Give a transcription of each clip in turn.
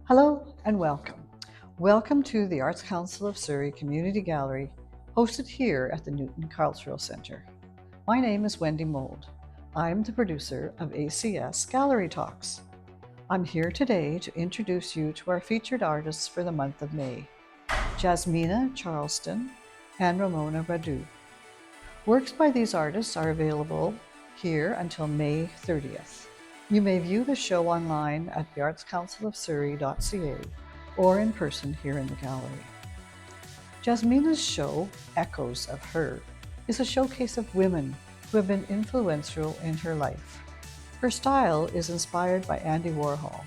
Hello and welcome. Welcome to the Arts Council of Surrey Community Gallery, hosted here at the Newton Cultural Centre. My name is Wendy Mould. I'm the producer of ACS Gallery Talks. I'm here today to introduce you to our featured artists for the month of May, Jasmina, Charleston, and Ramona Radu. Works by these artists are available here until May 30th. You may view the show online at theartscouncilofsurrey.ca or in person here in the gallery. Jasmina's show, Echoes of Her, is a showcase of women who have been influential in her life. Her style is inspired by Andy Warhol.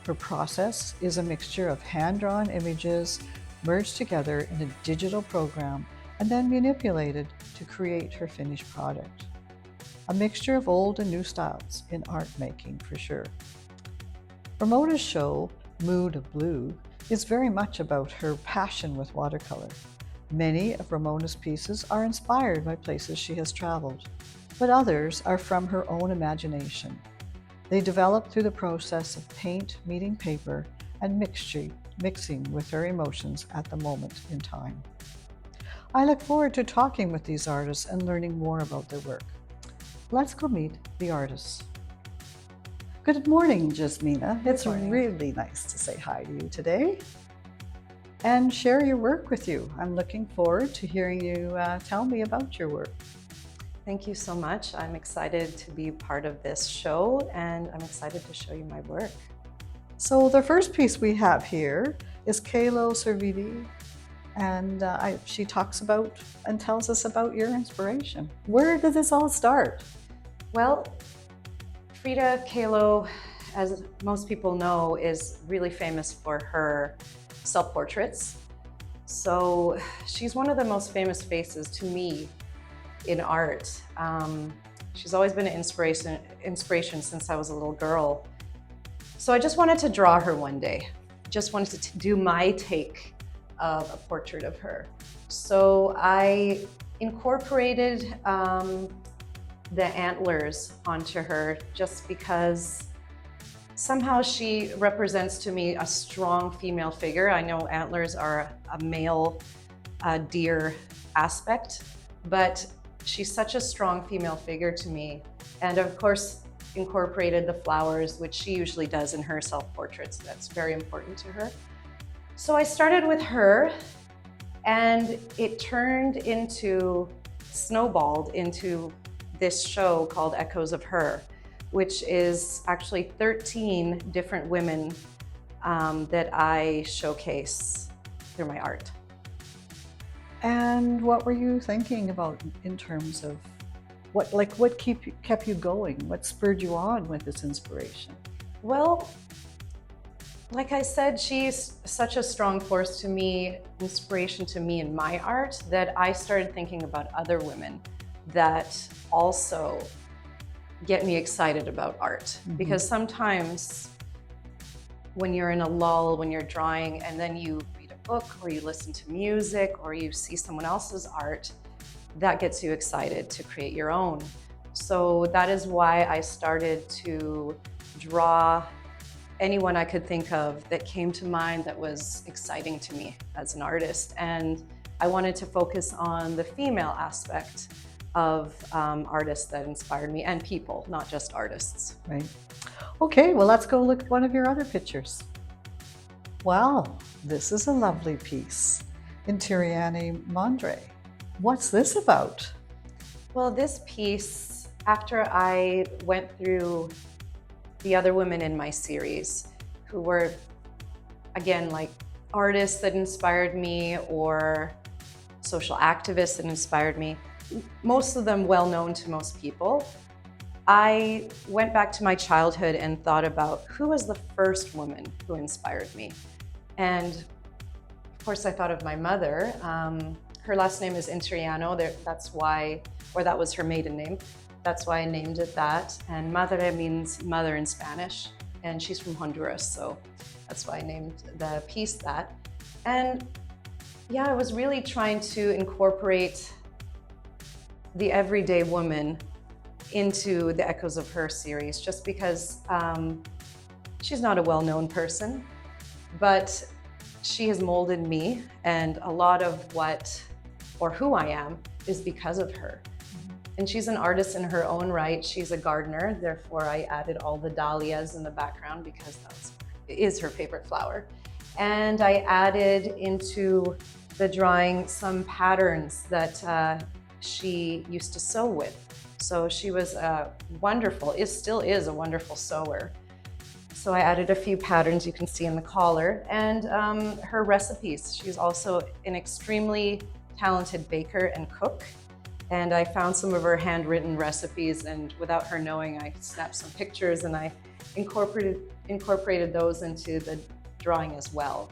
Her process is a mixture of hand-drawn images merged together in a digital program and then manipulated to create her finished product. A mixture of old and new styles in art making for sure. Ramona's show, Mood of Blue, is very much about her passion with watercolor. Many of Ramona's pieces are inspired by places she has traveled, but others are from her own imagination. They develop through the process of paint meeting paper and mixing with her emotions at the moment in time. I look forward to talking with these artists and learning more about their work. Let's go meet the artists. Good morning, Jasmina. It's really nice to say hi to you today and share your work with you. I'm looking forward to hearing you tell me about your work. Thank you so much. I'm excited to be part of this show and I'm excited to show you my work. So the first piece we have here is Kalo Serviti, and she talks about and tells us about your inspiration. Where did this all start? Well, Frida Kahlo, as most people know, is really famous for her self-portraits. So she's one of the most famous faces to me in art. She's always been an inspiration since I was a little girl. So I just wanted to draw her one day. Just wanted to do my take of a portrait of her. So I incorporated the antlers onto her just because somehow she represents to me a strong female figure. I know antlers are a male deer aspect, but she's such a strong female figure to me. And of course, incorporated the flowers, which she usually does in her self-portraits. That's very important to her. So I started with her and it snowballed into this show called Echoes of Her, which is actually 13 different women that I showcase through my art. And what were you thinking about in terms of what kept you going? What spurred you on with this inspiration? Well, like I said, she's such a strong force to me, inspiration to me in my art, that I started thinking about other women that also get me excited about art. Mm-hmm. Because sometimes when you're in a lull, when you're drawing, and then you read a book or you listen to music or you see someone else's art, that gets you excited to create your own. So that is why I started to draw anyone I could think of that came to mind that was exciting to me as an artist. And I wanted to focus on the female aspect of artists that inspired me, and people, not just artists. Right. Okay, well, let's go look at one of your other pictures. Wow, this is a lovely piece. Intiriani Mondre. What's this about? Well, this piece, after I went through the other women in my series who were, again, like artists that inspired me or social activists that inspired me, most of them well known to most people, I went back to my childhood and thought about who was the first woman who inspired me. And of course I thought of my mother. Her last name is Intiriano, that's why, or that was her maiden name. That's why I named it that. And madre means mother in Spanish, and she's from Honduras, so that's why I named the piece that. And yeah, I was really trying to incorporate the everyday woman into the Echoes of Her series, just because she's not a well-known person. but she has molded me, and a lot of who I am is because of her. And she's an artist in her own right. She's a gardener, therefore I added all the dahlias in the background because that is her favorite flower. And I added into the drawing some patterns that she used to sew with. So she was still is a wonderful sewer. So I added a few patterns you can see in the collar, and her recipes. She's also an extremely talented baker and cook. And I found some of her handwritten recipes, and without her knowing, I snapped some pictures and I incorporated those into the drawing as well.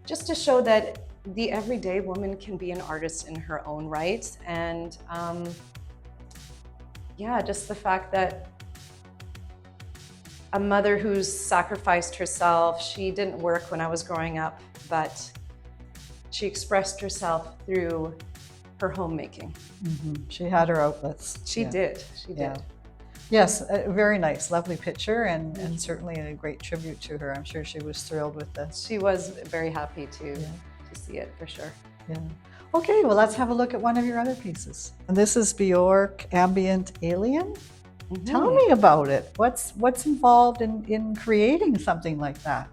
Just to show that the everyday woman can be an artist in her own right. And yeah, just the fact that a mother who's sacrificed herself, she didn't work when I was growing up, but she expressed herself through her homemaking. She had her outlets. She did. Yes, a very nice, lovely picture, and certainly a great tribute to her. I'm sure she was thrilled with this. She was very happy to see it, for sure. Yeah. Okay, well, let's have a look at one of your other pieces. And this is Bjork Ambient Alien. Tell me about it. What's involved in creating something like that?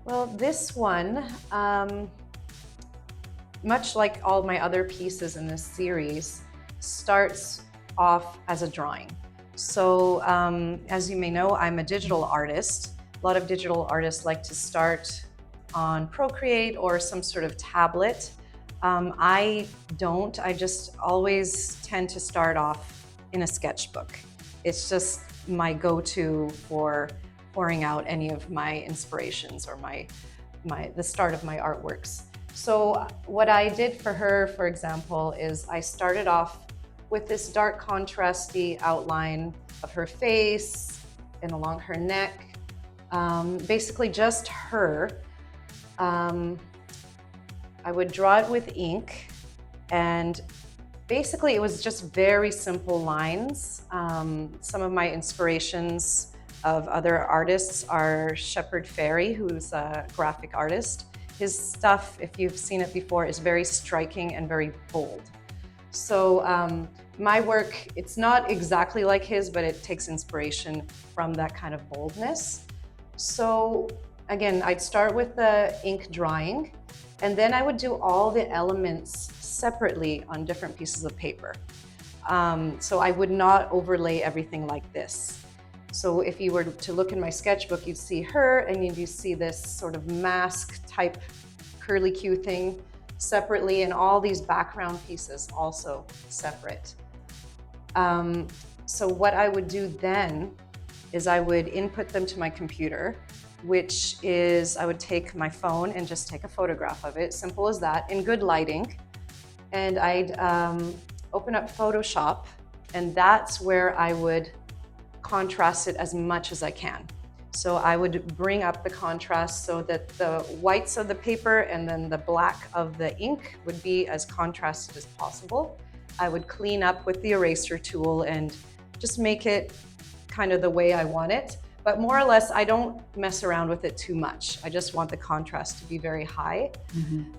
Well, this one, much like all my other pieces in this series, starts off as a drawing. So as you may know, I'm a digital artist. A lot of digital artists like to start on Procreate or some sort of tablet. I don't. I just always tend to start off in a sketchbook. It's just my go-to for pouring out any of my inspirations or the start of my artworks. So what I did for her, for example, is I started off with this dark contrasty outline of her face and along her neck, basically just her. I would draw it with ink, and basically it was just very simple lines. Some of my inspirations of other artists are Shepard Fairey, who's a graphic artist. His stuff, if you've seen it before, is very striking and very bold. So my work, it's not exactly like his, but it takes inspiration from that kind of boldness. So again, I'd start with the ink drawing, and then I would do all the elements separately on different pieces of paper. So I would not overlay everything like this. So if you were to look in my sketchbook, you'd see her, and you'd see this sort of mask type curly Q thing separately, and all these background pieces also separate. So what I would do then is I would input them to my computer, which is I would take my phone and just take a photograph of it, simple as that, in good lighting. And I'd open up Photoshop, and that's where I would contrast it as much as I can. So I would bring up the contrast so that the whites of the paper and then the black of the ink would be as contrasted as possible. I would clean up with the eraser tool and just make it kind of the way I want it. But more or less, I don't mess around with it too much. I just want the contrast to be very high.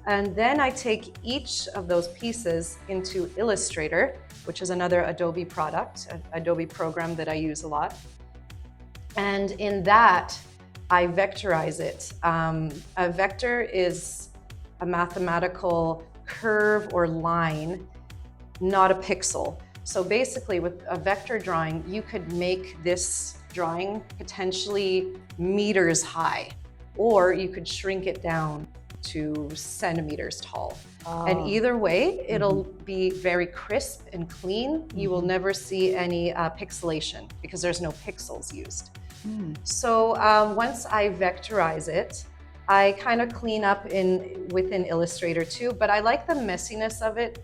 And then I take each of those pieces into Illustrator, which is another Adobe product, an Adobe program that I use a lot. And in that, I vectorize it. A vector is a mathematical curve or line, not a pixel. So basically, with a vector drawing, you could make this drawing potentially meters high, or you could shrink it down to centimeters tall. And either way, it'll be very crisp and clean. You will never see any pixelation because there's no pixels used. So once I vectorize it, I kind of clean up within Illustrator too, but I like the messiness of it.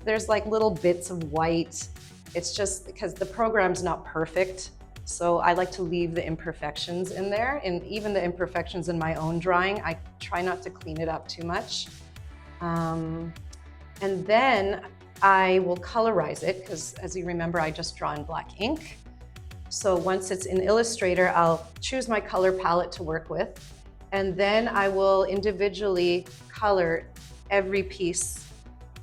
There's like little bits of white. It's just because the program's not perfect. So I like to leave the imperfections in there, and even the imperfections in my own drawing, I try not to clean it up too much. And then I will colorize it, because as you remember, I just draw in black ink. So once it's in Illustrator, I'll choose my color palette to work with. And then I will individually color every piece,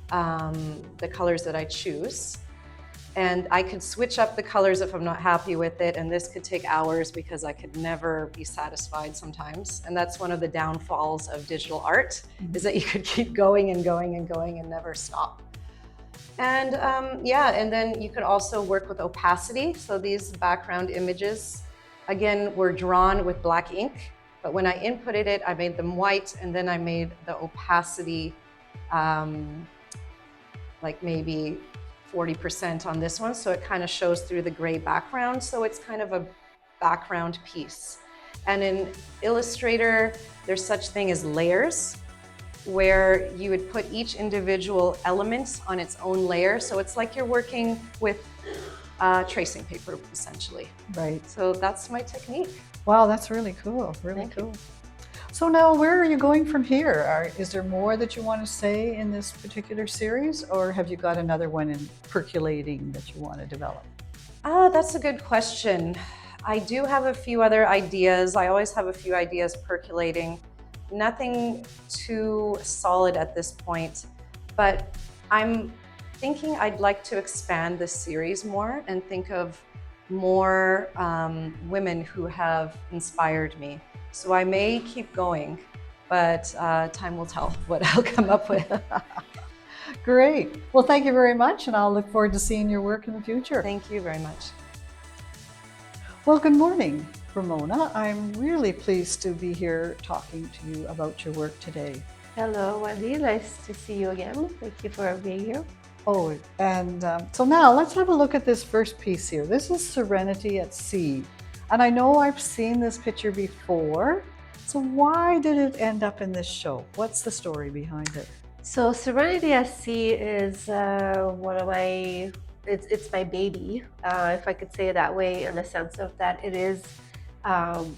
the colors that I choose. And I could switch up the colors if I'm not happy with it, and this could take hours because I could never be satisfied sometimes. And that's one of the downfalls of digital art, is that you could keep going and going and going and never stop. And yeah, and then you could also work with opacity. So these background images, again, were drawn with black ink, but when I inputted it, I made them white, and then I made the opacity like maybe 40% on this one, so it kind of shows through the gray background, so it's kind of a background piece. And in Illustrator, there's such thing as layers, where you would put each individual element on its own layer, so it's like you're working with tracing paper, essentially. Right. So that's my technique. Wow, that's really cool, really Thank cool. So now, where are you going from here? Is there more that you want to say in this particular series, or have you got another one in percolating that you want to develop? That's a good question. I do have a few other ideas. I always have a few ideas percolating. Nothing too solid at this point, but I'm thinking I'd like to expand this series more and think of more women who have inspired me. So I may keep going, but time will tell what I'll come up with. Great. Well, thank you very much, and I'll look forward to seeing your work in the future. Thank you very much. Well, good morning, Ramona. I'm really pleased to be here talking to you about your work today. Hello, Wendy. Nice to see you again. Thank you for being here. Oh, and so now let's have a look at this first piece here. This is Serenity at Sea. And I know I've seen this picture before. So why did it end up in this show? What's the story behind it? So Serenity at Sea is one of my, it's my baby, if I could say it that way, in the sense of that it is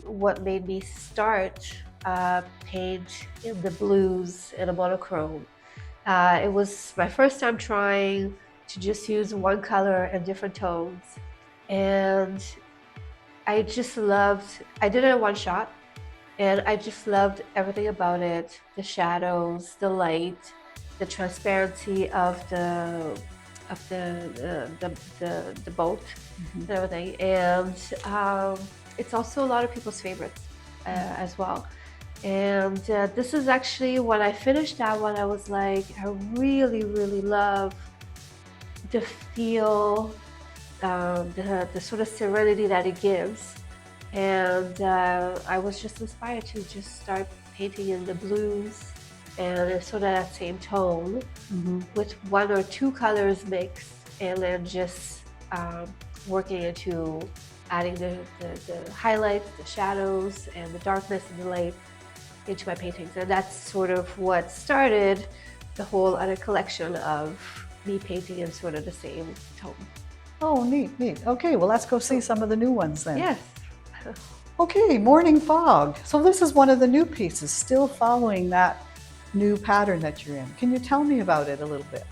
what made me start paint in the blues in a monochrome. It was my first time trying to just use one color and different tones. And I just loved, I did it in one shot, and I just loved everything about it. The shadows, the light, the transparency of the boat and everything. And it's also a lot of people's favorites as well. And this is actually, when I finished that one, I was like, I really, really love the feel, the sort of serenity that it gives. And I was just inspired to just start painting in the blues and sort of that same tone with one or two colors mixed, and then just working into adding the highlights, the shadows, and the darkness and the light into my paintings. And that's sort of what started the whole other collection of me painting in sort of the same tone. Oh, neat, neat. Okay, well, let's go see some of the new ones then. Yes. Okay, Morning Fog. So this is one of the new pieces, still following that new pattern that you're in. Can you tell me about it a little bit?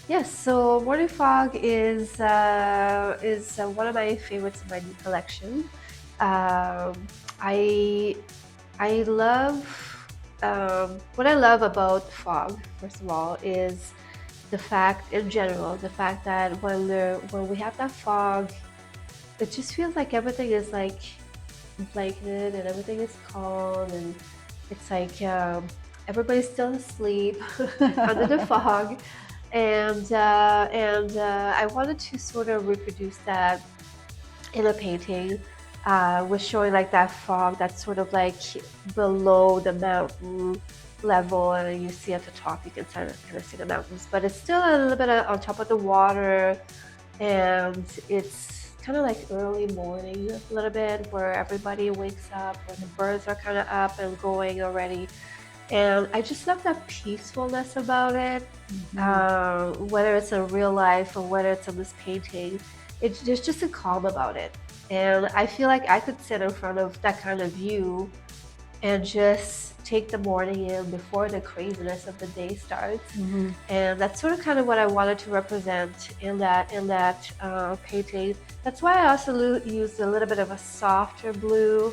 Yes, so Morning Fog is one of my favorites in my new collection. I love, what I love about fog, first of all, is the fact, in general, the fact that when we have that fog, it just feels like everything is like blanketed and everything is calm, and it's like everybody's still asleep under the fog. And I wanted to sort of reproduce that in a painting, with showing like that fog that's sort of like below the mountain level, and you see at the top you can kind of see the mountains, but it's still a little bit on top of the water, and it's kind of like early morning a little bit, where everybody wakes up, where the birds are kind of up and going already. And I just love that peacefulness about it, whether it's in real life or whether it's in this painting. There's just a calm about it. And I feel like I could sit in front of that kind of view and just take the morning in before the craziness of the day starts. And that's sort of kind of what I wanted to represent in that painting. That's why I also used a little bit of a softer blue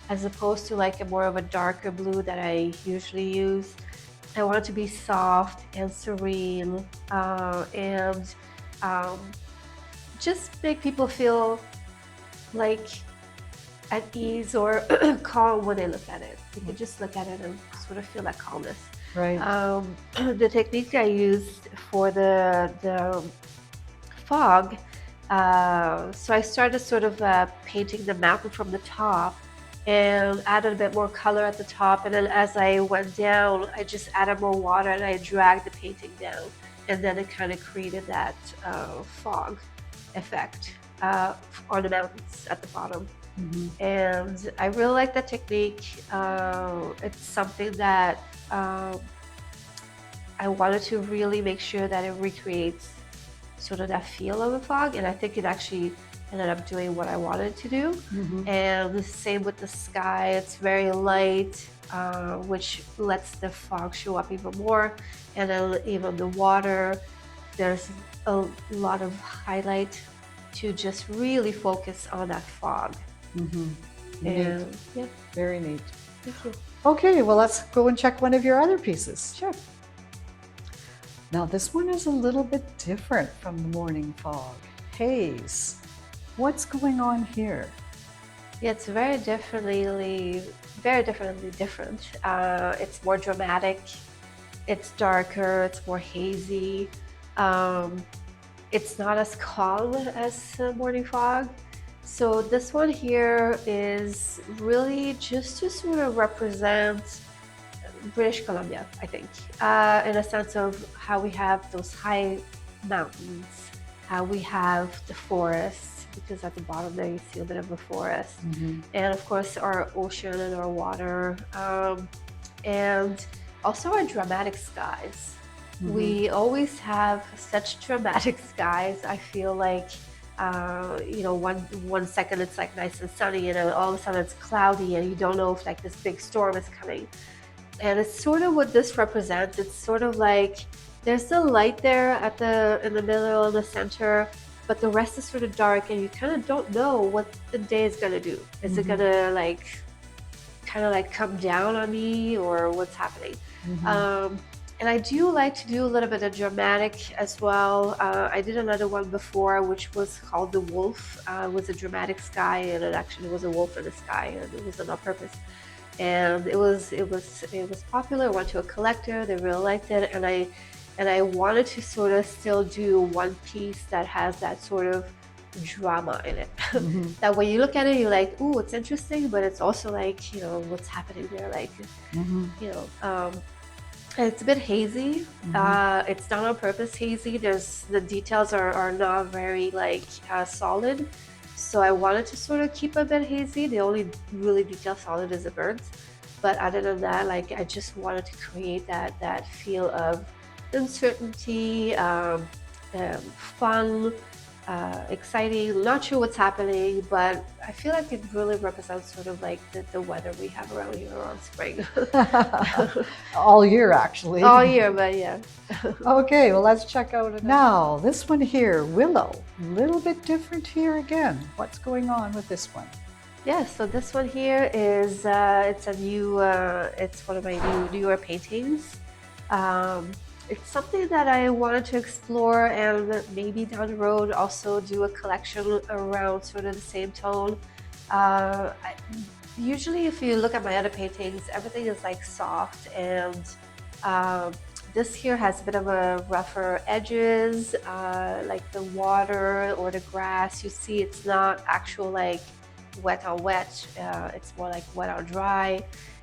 as opposed to like a more of a darker blue that I usually use. I want it to be soft and serene, and um, just make people feel like at ease or calm when they look at it. You can just look at it and sort of feel that calmness. Right. The technique I used for the fog, so I started sort of painting the mountain from the top and added a bit more color at the top, and then as I went down I just added more water and I dragged the painting down, and then it kind of created that fog effect on the mountains at the bottom. And I really like that technique. It's something that I wanted to really make sure that it recreates sort of that feel of a fog, and I think it actually ended up doing what I wanted to do. And the same with the sky, it's very light, which lets the fog show up even more. And then even the water, there's a lot of highlight to just really focus on that fog. And yeah, Very neat. thank you. Okay, well, let's go and check one of your other pieces. Sure. Now, this one is a little bit different from the morning fog. Haze. What's going on here? Yeah, it's very definitely different. It's more dramatic. It's darker. It's more hazy. It's not as calm as morning fog. So this one here is really just to sort of represent British Columbia, I think, in a sense of how we have those high mountains, how we have the forests, because at the bottom there you see a bit of a forest, and of course our ocean and our water, and also our dramatic skies. We always have such dramatic skies. I feel like you know, one second it's like nice and sunny, and then all of a sudden it's cloudy and you don't know if like this big storm is coming. And it's sort of what this represents. It's sort of like there's the light there at in the middle, in the center, but the rest is sort of dark, and you kind of don't know what the day is gonna do. Is it gonna like kind of like come down on me, or what's happening? And I do like to do a little bit of dramatic as well. I did another one before, which was called The Wolf. It was a dramatic sky, and it actually was a wolf in the sky, and it wasn't on purpose. And it was popular. It went to a collector. They really liked it, and I wanted to sort of still do one piece that has that sort of drama in it. That when you look at it, you're like, ooh, it's interesting, but it's also like, you know, what's happening there, like, you know. It's a bit hazy. It's not on purpose hazy. The details are not very like solid. So I wanted to sort of keep a bit hazy. The only really detail solid is the birds. But other than that, like I just wanted to create that feel of uncertainty, fun, exciting, not sure what's happening, but I feel like it really represents sort of like the weather we have around here around spring. All year, actually. All year, but yeah. Okay, well, let's check out it now. This one here, Willow. A little bit different here again. What's going on with this one? Yeah, so this one here is it's one of my newer paintings. It's something that I wanted to explore, and maybe down the road also do a collection around sort of the same tone. Usually if you look at my other paintings, everything is like soft, and this here has a bit of a rougher edges, like the water or the grass. You see it's not actual like wet on wet, it's more like wet on dry,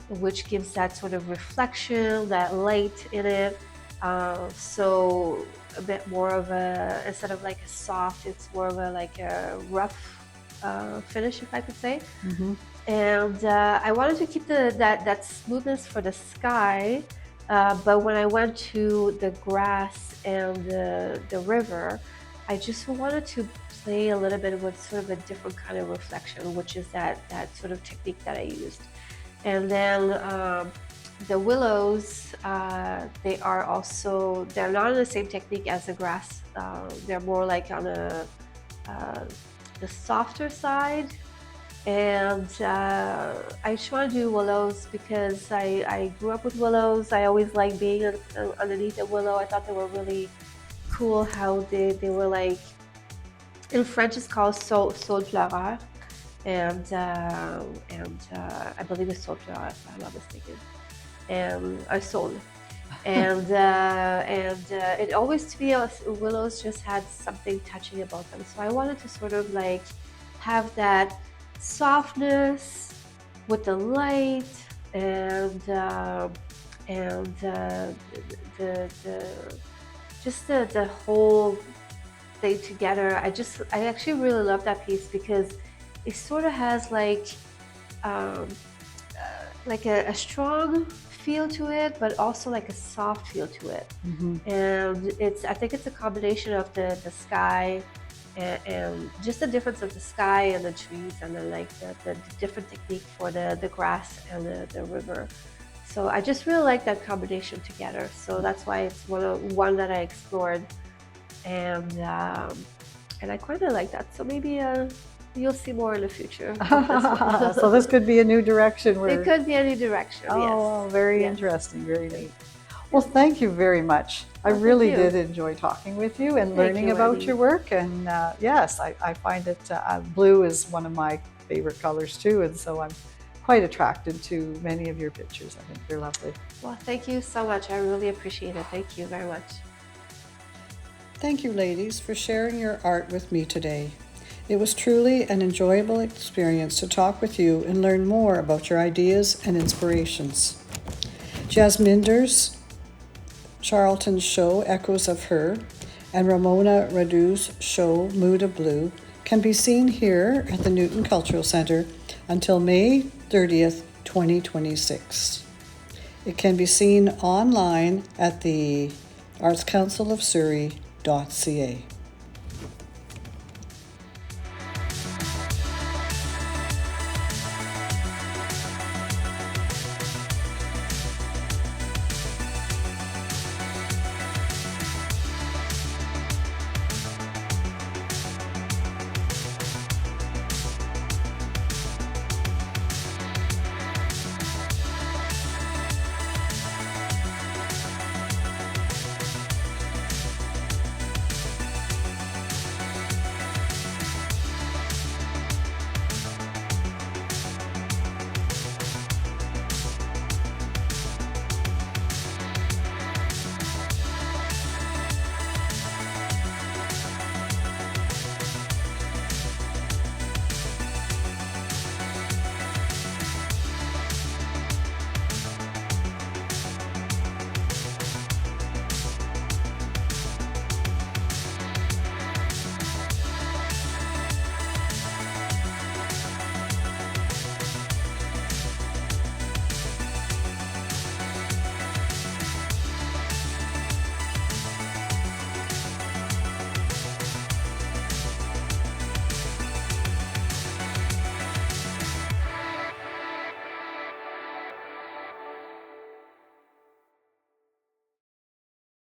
which gives that sort of reflection, that light in it. So a bit more of a, instead of like a soft, it's more of a like a rough finish, if I could say. And I wanted to keep that smoothness for the sky, but when I went to the grass and the river, I just wanted to play a little bit with sort of a different kind of reflection, which is that sort of technique that I used. And then the willows, they're not on the same technique as the grass. They're more like on the softer side. And I just want to do willows because I grew up with willows. I always liked being underneath a willow. I thought they were really cool how they were like, in French it's called saule pleureur, and I believe it's saule pleureur if I'm not mistaken, and a saule. And it always, to me, willows just had something touching about them. So I wanted to sort of like have that softness with the light and the just the whole thing together. I actually really love that piece because it sort of has um, like a strong feel to it, but also like a soft feel to it. And I think it's a combination of the sky and just the difference of the sky and the trees, and then like the different technique for the grass and the river. So I just really like that combination together. So that's why it's one that I explored, and I quite like that. So maybe you'll see more in the future. So this could be a new direction. It could be a new direction. Oh, yes. very Yes. interesting, very neat. Well, thank you very much. I Well, thank really you. did enjoy talking with you and learning you, about Wendy. your work. And yes, I find that blue is one of my favorite colors too. And so I'm quite attracted to many of your pictures. I think they're lovely. Well, thank you so much. I really appreciate it. Thank you very much. Thank you, ladies, for sharing your art with me today. It was truly an enjoyable experience to talk with you and learn more about your ideas and inspirations. Jasmina's Charlton's show, Echoes of Her, and Ramona Radu's show, Mood of Blue, can be seen here at the Newton Cultural Centre until May 30th, 2026. It can be seen online at the artscouncilofsurrey.ca.